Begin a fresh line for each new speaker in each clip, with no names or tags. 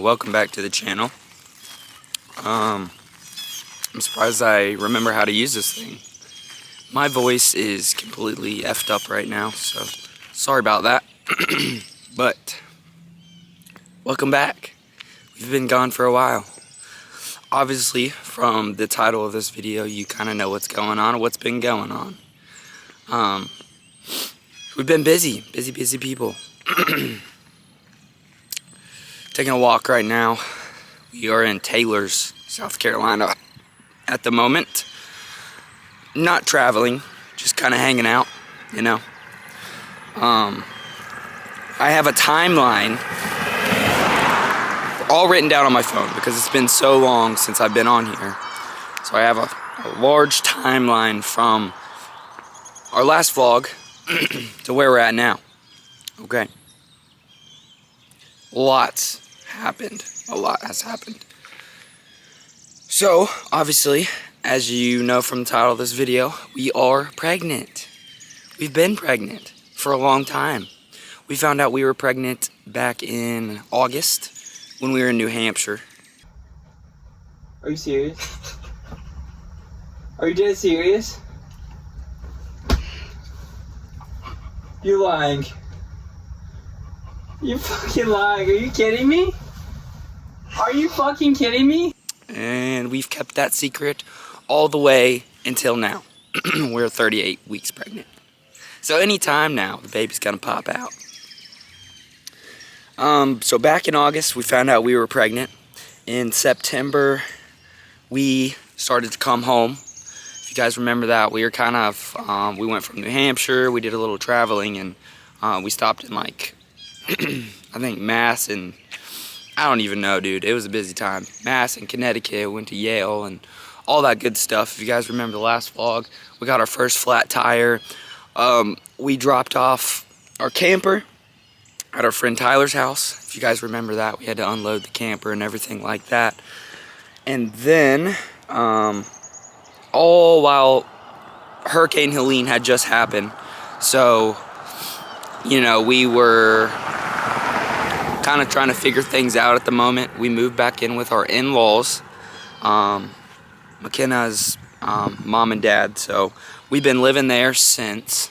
welcome back to the channel. I'm surprised I remember how to use this thing. My voice is completely effed up right now, so sorry about that. But welcome back. We've been gone for a while. Obviously, from the title of this video, you kind of know what's going on or what's been going on. We've been busy people. Taking a walk right now. We are in Taylor's, South Carolina at the moment. Not traveling, just kind of hanging out, you know. I have a timeline all written down on my phone because it's been so long since I've been on here. So I have a large timeline from our last vlog to where we're at now. Okay. Lots happened. A lot has happened. So, obviously, as you know from the title of this video, we are pregnant. We've been pregnant for a long time. We found out we were pregnant back in August when we were in New Hampshire. Are you serious? Are you dead serious? You're lying. You're fucking lying. Are you kidding me? Are you fucking kidding me? And we've kept that secret all the way until now. We're 38 weeks pregnant. So anytime now, the baby's gonna pop out. So back in August, we found out we were pregnant. In September, we started to come home. If you guys remember that, we were kind of, we went from New Hampshire, we did a little traveling, and we stopped in like, I think Mass and, I don't even know, dude. It was a busy time. Mass and Connecticut, went to Yale and all that good stuff. If you guys remember the last vlog, we got our first flat tire. We dropped off our camper at our friend Tyler's house. If you guys remember that, we had to unload the camper and everything like that. And then, all while Hurricane Helene had just happened. So, you know, we were kind of trying to figure things out at the moment. We moved back in with our in-laws, McKenna's mom and dad. So we've been living there since.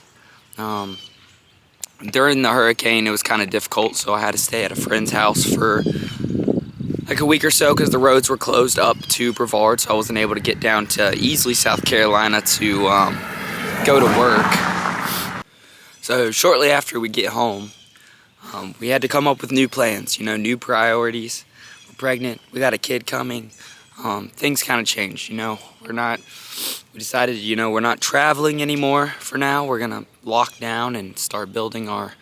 During the hurricane, it was kind of difficult, so I had to stay at a friend's house for like a week or so because the roads were closed up to Brevard, so I wasn't able to get down to Easley, South Carolina to go to work. So shortly after we get home, we had to come up with new plans, you know, new priorities. We're pregnant, we got a kid coming. Things kind of changed, you know. We decided, you know, we're not traveling anymore for now. We're gonna lock down and start building our,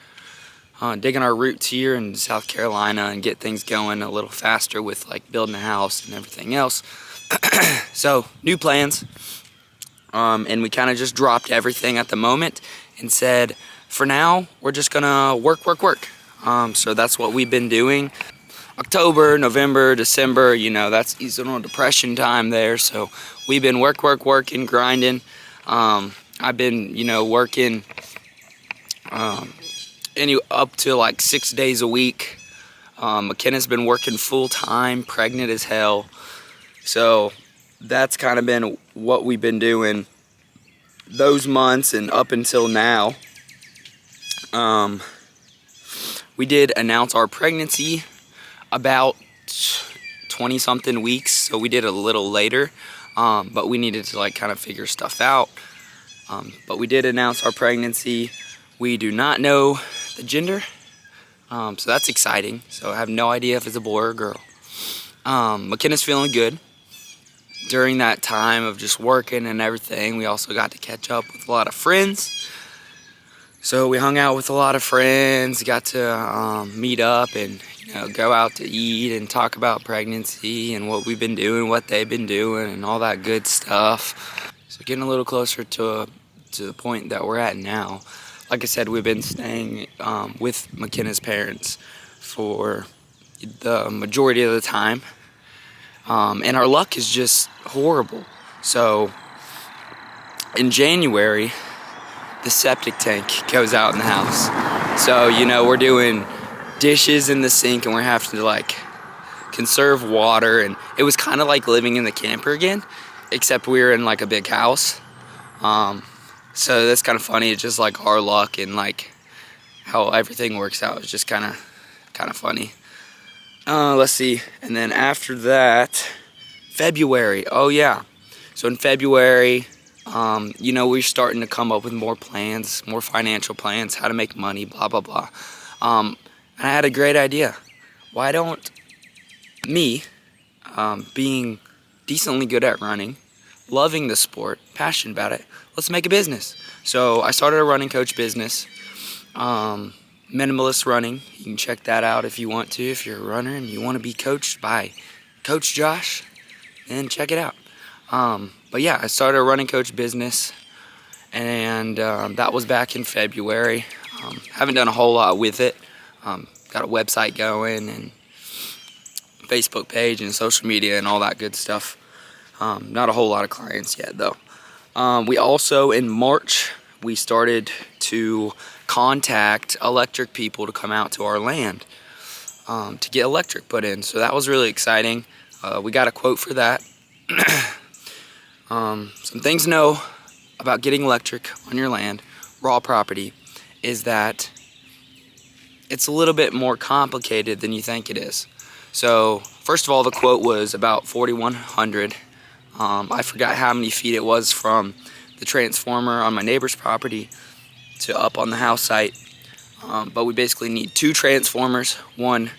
digging our roots here in South Carolina and get things going a little faster with like building a house and everything else. So, new plans. And we kind of just dropped everything at the moment and said, for now, we're just gonna work. So that's what we've been doing. October, November, December, you know, that's seasonal depression time there. So we've been working, grinding. I've been, you know, working up to like 6 days a week. McKenna's been working full time, pregnant as hell. So that's kind of been what we've been doing those months and up until now. We did announce our pregnancy about 20-something weeks, so we did a little later, but we needed to like kind of figure stuff out. But we did announce our pregnancy. We do not know the gender, so that's exciting. So I have no idea if it's a boy or a girl. McKenna's feeling good. During that time of just working and everything, we also got to catch up with a lot of friends. So we hung out with a lot of friends, got to meet up and, you know, go out to eat and talk about pregnancy and what we've been doing, what they've been doing, and all that good stuff. So getting a little closer to the point that we're at now. Like I said, we've been staying with McKenna's parents for the majority of the time. And our luck is just horrible. So in January, the septic tank goes out in the house. So, you know, we're doing dishes in the sink and we're having to like conserve water, and it was kind of like living in the camper again, except we were in like a big house. So that's kind of funny. It's just like our luck and like how everything works out. It's just kind of funny. Let's see. And then after that, February. Oh yeah. So in February, you know, we're starting to come up with more plans, more financial plans, how to make money, blah, blah, blah. And I had a great idea. Why don't me, being decently good at running, loving the sport, passionate about it, let's make a business. So I started a running coach business, Minimalist Running. You can check that out if you want to. If you're a runner and you want to be coached by Coach Josh, then check it out. But yeah, I started a running coach business, and that was back in February. Haven't done a whole lot with it. Got a website going and Facebook page and social media and all that good stuff. Not a whole lot of clients yet though. We also, in March, we started to contact electric people to come out to our land to get electric put in. So that was really exciting. We got a quote for that. Some things to know about getting electric on your land, raw property, is that it's a little bit more complicated than you think it is. So first of all, the quote was about 4,100. I forgot how many feet it was from the transformer on my neighbor's property to up on the house site. But we basically need 2 transformers, one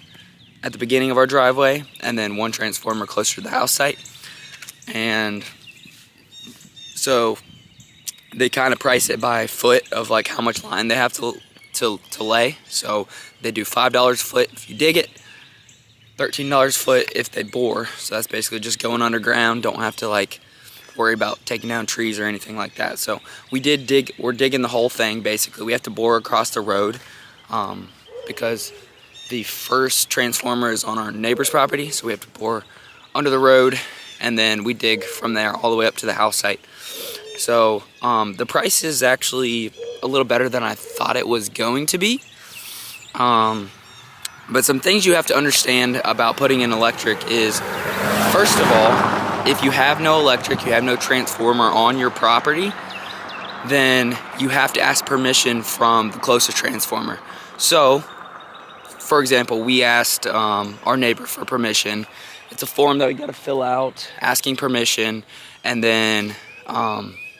at the beginning of our driveway and then 1 transformer closer to the house site. And so they kind of price it by foot of like how much line they have to lay. So they do $5 a foot if you dig it, $13 a foot if they bore. So that's basically just going underground. Don't have to like worry about taking down trees or anything like that. So we're digging the whole thing basically. We have to bore across the road because the first transformer is on our neighbor's property. So we have to bore under the road, and then we dig from there all the way up to the house site. So the price is actually a little better than I thought it was going to be. But some things you have to understand about putting in electric is, first of all, if you have no electric, you have no transformer on your property, then you have to ask permission from the closest transformer. So, for example, we asked our neighbor for permission. It's a form that we got to fill out, asking permission, and then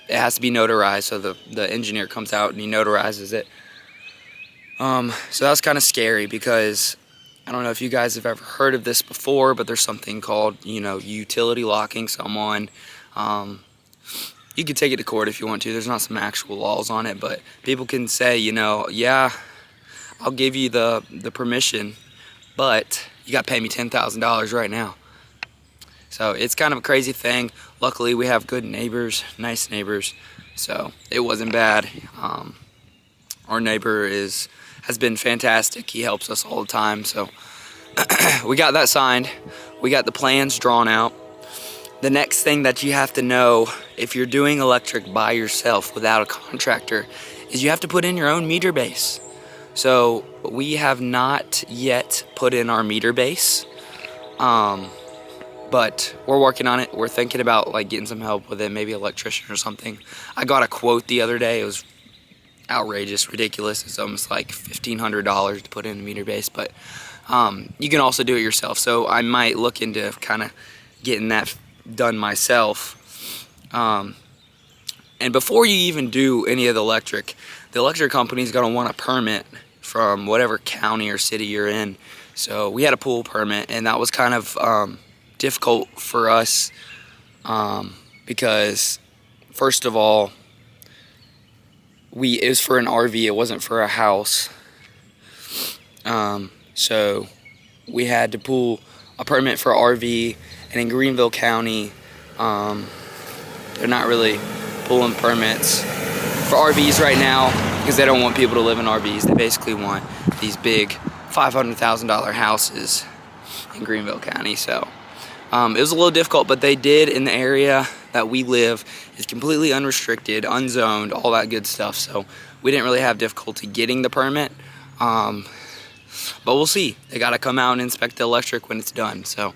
it has to be notarized. So the engineer comes out and he notarizes it. So that was kind of scary because I don't know if you guys have ever heard of this before, but there's something called, you know, utility locking someone. You could take it to court if you want to. There's not some actual laws on it, but people can say, you know, yeah, I'll give you the permission, but you got to pay me $10,000 right now. So it's kind of a crazy thing. Luckily, we have good neighbors, nice neighbors, so it wasn't bad. Our neighbor has been fantastic. He helps us all the time. So we got that signed. We got the plans drawn out. The next thing that you have to know if you're doing electric by yourself without a contractor is you have to put in your own meter base. So we have not yet put in our meter base, but we're working on it. We're thinking about like getting some help with it, maybe an electrician or something. I got a quote the other day. It was outrageous, ridiculous. It's almost like $1,500 to put in a meter base, but you can also do it yourself. So I might look into kind of getting that done myself. And before you even do any of the electric company is going to want a permit from whatever county or city you're in. So we had a pool permit, and that was kind of difficult for us because, first of all, it was for an RV, it wasn't for a house. So we had to pull a permit for RV, and in Greenville County, they're not really pulling permits for RVs right now because they don't want people to live in RVs. They basically want these big $500,000 houses in Greenville County. So it was a little difficult, but they did in the area that we live is completely unrestricted, unzoned, all that good stuff. So we didn't really have difficulty getting the permit. But we'll see. They got to come out and inspect the electric when it's done. So,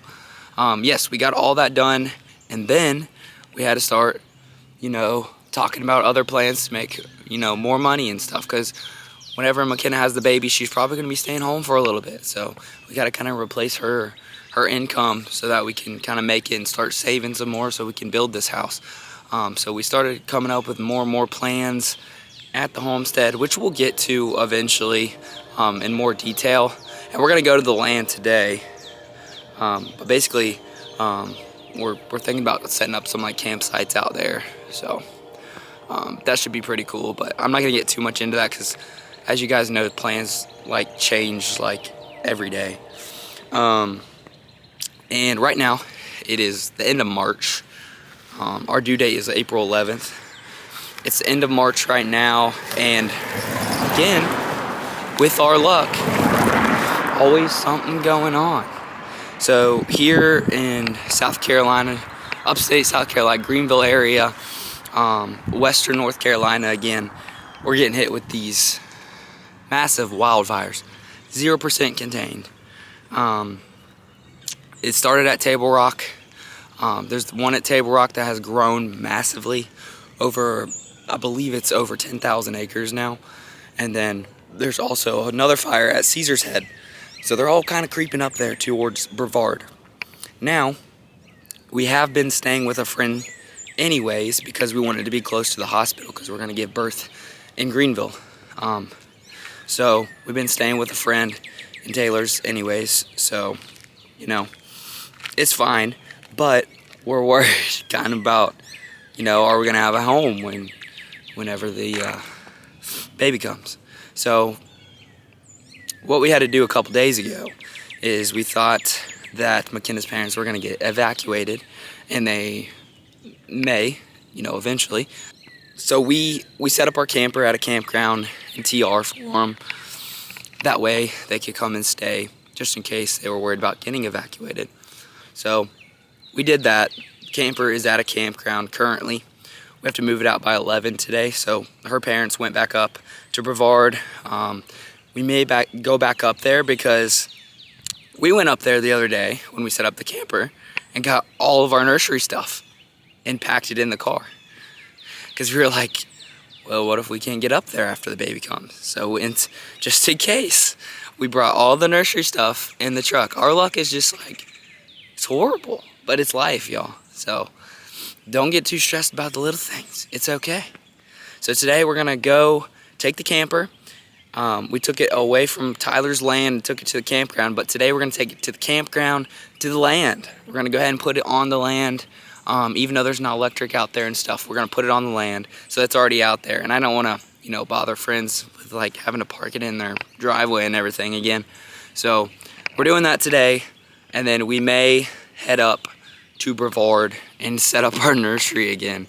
yes, we got all that done. And then we had to start, talking about other plans to make, more money and stuff. Because whenever McKenna has the baby, she's probably going to be staying home for a little bit. So we got to kind of replace her income so that we can kind of make it and start saving some more so we can build this house. So we started coming up with more and more plans at the homestead, which we'll get to eventually in more detail. And we're going to go to the land today. But basically, we're thinking about setting up some like campsites out there. So that should be pretty cool. But I'm not going to get too much into that because, as you guys know, plans like change like every day. And right now, it is the end of March. Our due date is April 11th. It's the end of March right now, and again, with our luck, always something going on. So here in South Carolina, upstate South Carolina, Greenville area, western North Carolina, again, we're getting hit with these massive wildfires, 0% contained. It started at Table Rock. There's one at Table Rock that has grown massively over, I believe it's over 10,000 acres now. And then there's also another fire at Caesar's Head. So they're all kind of creeping up there towards Brevard. Now, we have been staying with a friend anyways because we wanted to be close to the hospital because we're going to give birth in Greenville. So we've been staying with a friend in Taylor's anyways. So, it's fine. But we're worried kind of about, are we going to have a home whenever the baby comes? So what we had to do a couple days ago is we thought that McKenna's parents were going to get evacuated, and they may, eventually. So we set up our camper at a campground in TR for them. That way they could come and stay just in case they were worried about getting evacuated. So we did that. Camper is at a campground currently. We have to move it out by 11 today, so her parents went back up to Brevard. We may go back up there because we went up there the other day when we set up the camper and got all of our nursery stuff and packed it in the car. Because we were like, well, what if we can't get up there after the baby comes? So just in case, we brought all the nursery stuff in the truck. Our luck is just like, it's horrible, but it's life, y'all. So don't get too stressed about the little things. It's okay. So today we're gonna go take the camper. We took it away from Tyler's land and took it to the campground, but today we're gonna take it to the campground, to the land. We're gonna go ahead and put it on the land. Even though there's not electric out there and stuff, we're gonna put it on the land. So it's already out there. And I don't wanna, bother friends with like having to park it in their driveway and everything again. So we're doing that today. And then we may head up to Brevard and set up our nursery again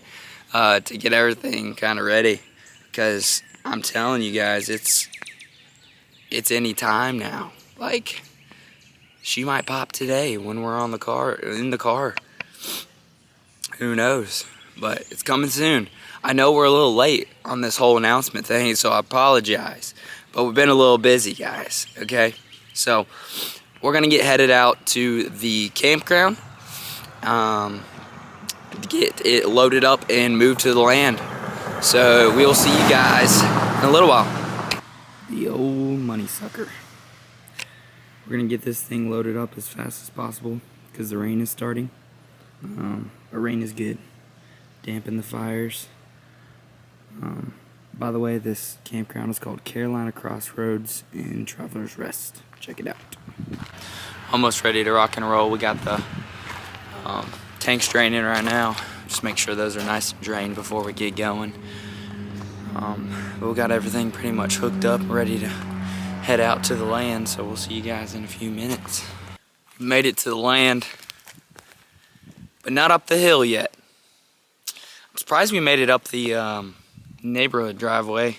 to get everything kind of ready. Because I'm telling you guys, it's any time now. Like, she might pop today when we're in the car. Who knows? But it's coming soon. I know we're a little late on this whole announcement thing, so I apologize. But we've been a little busy, guys, okay? So we're gonna get headed out to the campground, get it loaded up and move to the land. So we'll see you guys in a little while. The old money sucker. We're gonna get this thing loaded up as fast as possible because the rain is starting. But rain is good. Dampen the fires. By the way, this campground is called Carolina Crossroads in Traveler's Rest. Check it out. Almost ready to rock and roll. We got the tanks draining right now. Just make sure those are nice and drained before we get going. But we got everything pretty much hooked up, ready to head out to the land. So we'll see you guys in a few minutes. We made it to the land, but not up the hill yet. I'm surprised we made it up the neighborhood driveway.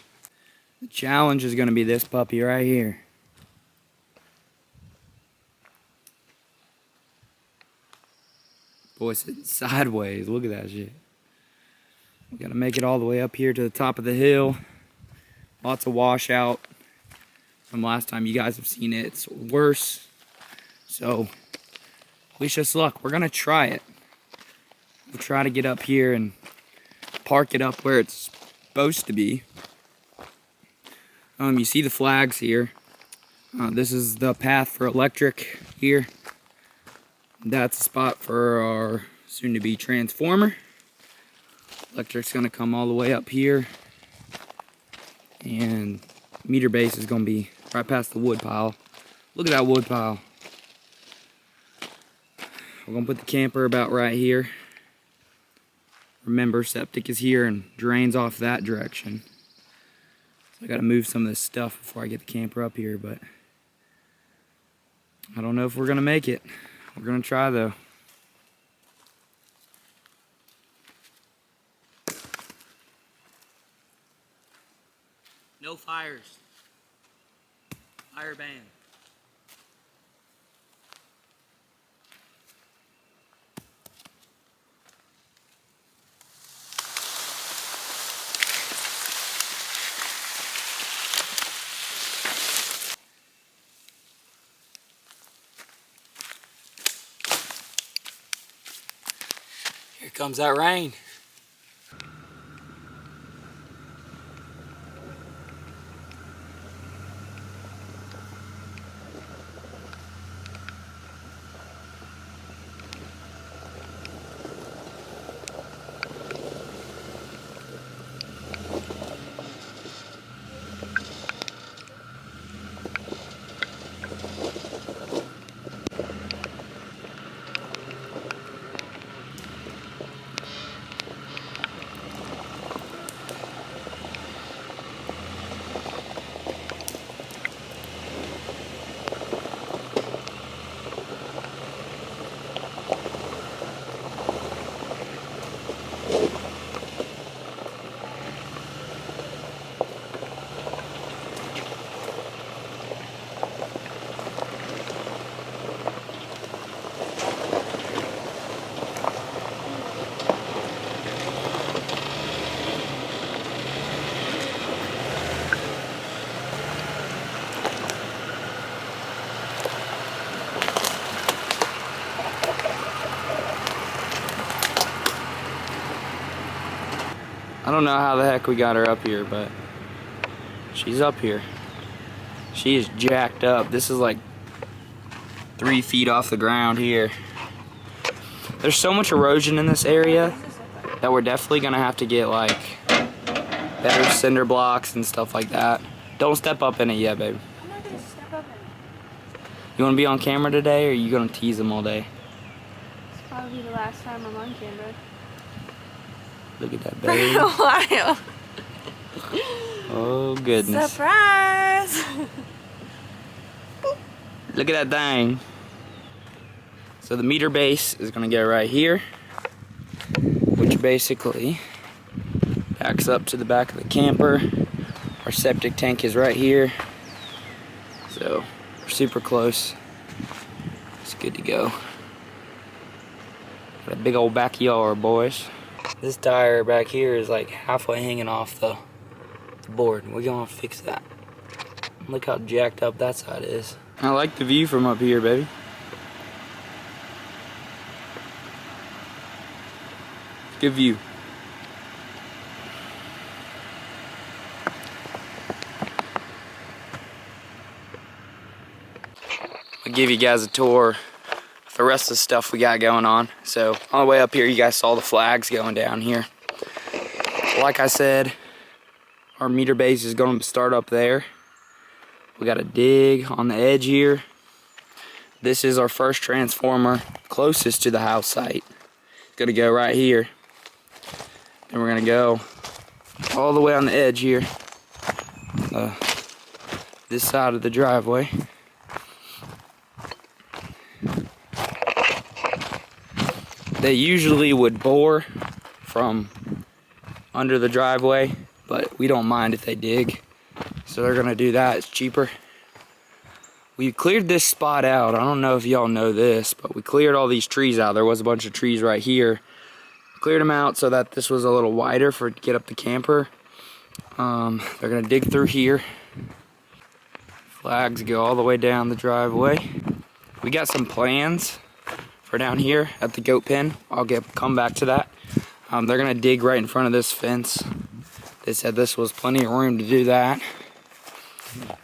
The challenge is going to be this puppy right here. Boy, sitting sideways. Look at that shit. We got to make it all the way up here to the top of the hill. Lots of washout. from last time you guys have seen it. It's worse. So, wish us luck. We're gonna try it. We'll try to get up here and park it up where it's supposed to be. You see the flags here. This is the path for electric here. That's the spot for our soon-to-be transformer. Electric's gonna come all the way up here. And meter base is gonna be right past the wood pile. Look at that wood pile. We're gonna put the camper about right here. Remember, septic is here and drains off that direction. So I gotta move some of this stuff before I get the camper up here, but I don't know if we're gonna make it. We're gonna try though. No fires. Fire ban. Here comes that rain. I don't know how the heck we got her up here, but she's up here. She is jacked up. This is like 3 feet off the ground here. There's so much erosion in this area that we're definitely gonna have to get like better cinder blocks and stuff like that. Don't step up in it yet, babe.
I'm not gonna step up in it.
You wanna be on camera today, or are you gonna tease them all day?
It's probably the last time I'm on camera.
Look at that,
For
babe.
a while.
Oh, goodness.
Surprise!
Look at that thing. So the meter base is gonna go right here, which basically backs up to the back of the camper. Our septic tank is right here. So we're super close. It's good to go. Got a big old backyard, boys. This tire back here is like halfway hanging off the board. We're gonna fix that. Look how jacked up that side is. I like the view from up here, baby. Good view. I'll give you guys a tour of the rest of the stuff we got going on. So on the way up here, you guys saw the flags going down here. Like I said, our meter base is going to start up there. We got a dig on the edge here. This is our first transformer closest to the house site. It's going to go right here. Then we're going to go all the way on the edge here. This side of the driveway. They usually would bore from under the driveway, but we don't mind if they dig. So they're gonna do that, it's cheaper. We cleared this spot out. I don't know if y'all know this, but we cleared all these trees out. There was a bunch of trees right here. Cleared them out so that this was a little wider for to get up the camper. They're gonna dig through here. Flags go all the way down the driveway. We got some plans for down here at the goat pen. I'll come back to that. They're gonna dig right in front of this fence. They said this was plenty of room to do that.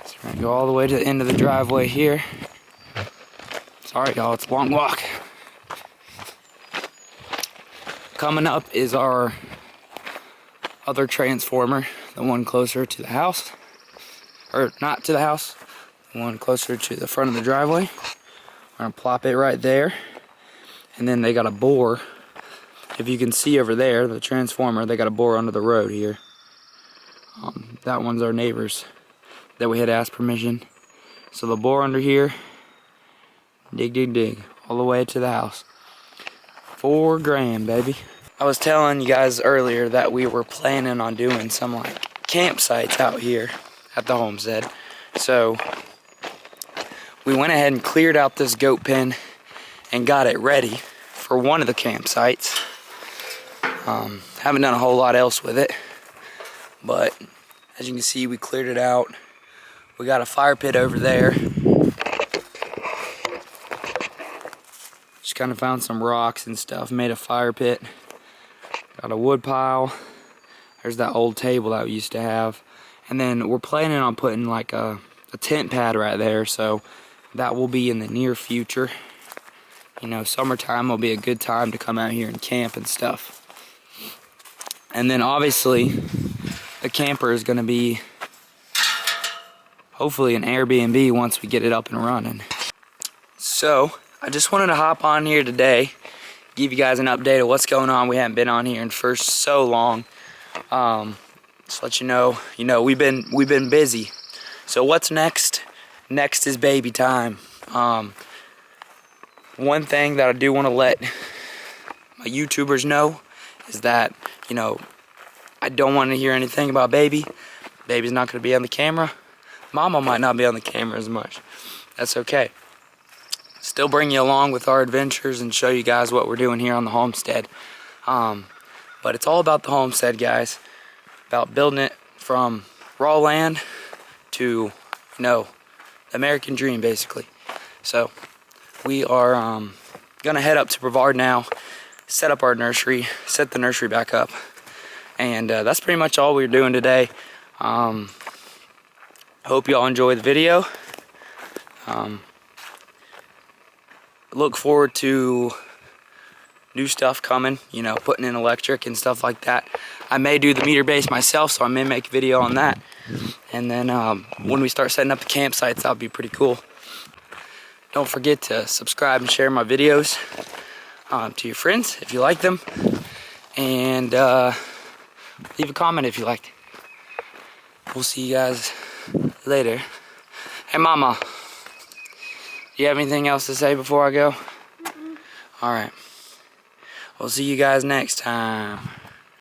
So we're gonna go all the way to the end of the driveway here. Sorry y'all, it's a long walk. Coming up is our other transformer, the one closer to the house. Or not to the house, the one closer to the front of the driveway. We're gonna plop it right there. And then they got a bore. If you can see over there, the transformer, they got a bore under the road here. That one's our neighbor's that we had asked permission. So the bore under here, dig, dig, dig, all the way to the house. $4 grand, baby. I was telling you guys earlier that we were planning on doing some like campsites out here at the homestead. So we went ahead and cleared out this goat pen and got it ready for one of the campsites. Haven't done a whole lot else with it, but as you can see, we cleared it out. We got a fire pit over there. Just kind of found some rocks and stuff, made a fire pit. Got a wood pile. There's that old table that we used to have. And then we're planning on putting like a tent pad right there, so that will be in the near future. You know, summertime will be a good time to come out here and camp and stuff. And then obviously, the camper is gonna be hopefully an Airbnb once we get it up and running. So, I just wanted to hop on here today, give you guys an update of what's going on. We haven't been on here in for so long. Just let you know, we've been busy. So what's next? Next is baby time. One thing that I do want to let my YouTubers know is that, I don't want to hear anything about baby. Baby's not going to be on the camera. Mama might not be on the camera as much. That's okay. Still bring you along with our adventures and show you guys what we're doing here on the homestead. But it's all about the homestead, guys. About building it from raw land to, the American dream, basically. So we are gonna head up to Brevard now, set up our nursery, set the nursery back up, and that's pretty much all we're doing today. Hope y'all enjoy the video. Look forward to new stuff coming, putting in electric and stuff like that. I may do the meter base myself, so I may make a video on that. And then when we start setting up the campsites, that'll be pretty cool. Don't forget to subscribe and share my videos to your friends if you like them. And leave a comment if you liked. We'll see you guys later. Hey, Mama. Do you have anything else to say before I go? Alright. We'll see you guys next time.